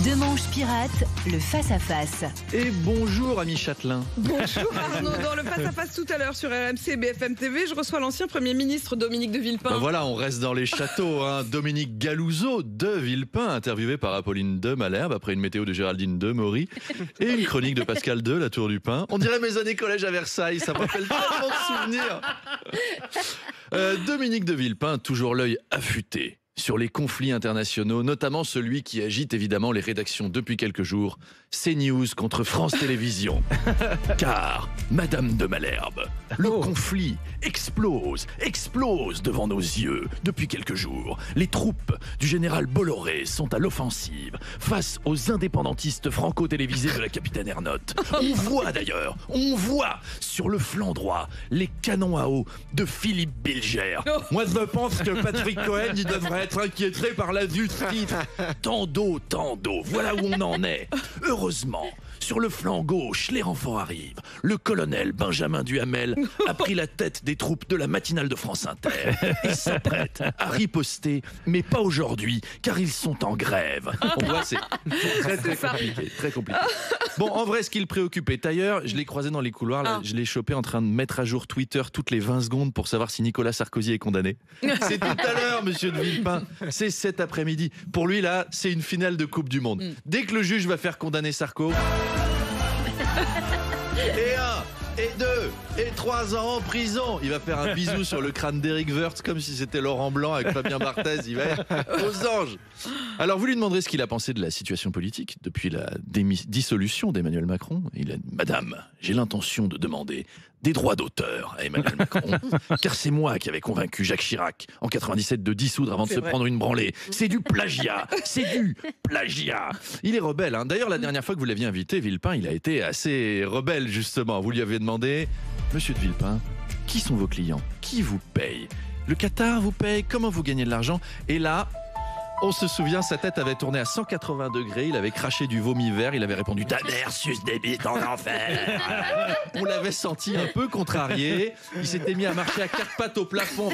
Demanche pirate, le face-à-face. Et bonjour, ami Châtelain. Bonjour Arnaud, dans le face-à-face tout à l'heure sur RMC et BFM TV, je reçois l'ancien Premier ministre Dominique de Villepin. Ben voilà, on reste dans les châteaux. Dominique Galouzeau de Villepin, interviewé par Apolline de Malherbe après une météo de Géraldine de Maury et une chronique de Pascal de La Tour du Pin. On dirait mes années collège à Versailles, ça me rappelle tellement de souvenirs. Dominique de Villepin, toujours l'œil affûté sur les conflits internationaux, notamment celui qui agite évidemment les rédactions depuis quelques jours, CNews contre France Télévisions. Car, Madame de Malherbe, le conflit explose devant nos yeux depuis quelques jours. Les troupes du général Bolloré sont à l'offensive face aux indépendantistes franco-télévisés de la capitaine Ernotte. On voit sur le flanc droit les canons à eau de Philippe Bilger. Moi, je pense que Patrick Cohen, il devrait être inquiété par la justice. Tant d'eau. Voilà où on en est. Heureusement, sur le flanc gauche, les renforts arrivent. Le colonel Benjamin Duhamel a pris la tête des troupes de la matinale de France Inter et s'apprête à riposter, mais pas aujourd'hui, car ils sont en grève. On voit, c'est très compliqué. Bon, en vrai, ce qui le préoccupe est ailleurs. Je l'ai croisé dans les couloirs, là, je l'ai chopé en train de mettre à jour Twitter toutes les 20 secondes pour savoir si Nicolas Sarkozy est condamné. C'est tout à l'heure, monsieur de Villepin. C'est cet après-midi. Pour lui, là, c'est une finale de Coupe du Monde. Dès que le juge va faire condamner Sarko... Et 1, et 2, et 3 ans en prison. Il va faire un bisou sur le crâne d'Éric Woerth comme si c'était Laurent Blanc avec Fabien Barthez. Il va être aux anges. Alors vous lui demanderez ce qu'il a pensé de la situation politique depuis la dissolution d'Emmanuel Macron. Il a dit: Madame, j'ai l'intention de demander des droits d'auteur à Emmanuel Macron, car c'est moi qui avais convaincu Jacques Chirac en 97 de dissoudre avant de se prendre une branlée. C'est du plagiat. Il est rebelle. D'ailleurs, la dernière fois que vous l'aviez invité, Villepin, il a été assez rebelle, justement. Vous lui avez demandé: Monsieur de Villepin, qui sont vos clients? Qui vous paye? Le Qatar vous paye? Comment vous gagnez de l'argent? Et là, on se souvient, sa tête avait tourné à 180 degrés, il avait craché du vomi vert, il avait répondu: ta mère suce des bites en enfer. On l'avait senti un peu contrarié, il s'était mis à marcher à 4 pattes au plafond.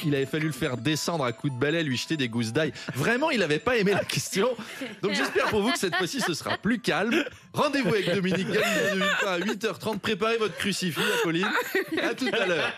Il avait fallu le faire descendre à coups de balai, lui jeter des gousses d'ail. Vraiment, il n'avait pas aimé la question. Donc j'espère pour vous que cette fois-ci, ce sera plus calme. Rendez-vous avec Dominique Galouzeau de Villepin à 8h30. Préparez votre crucifix, Apolline. À tout à l'heure.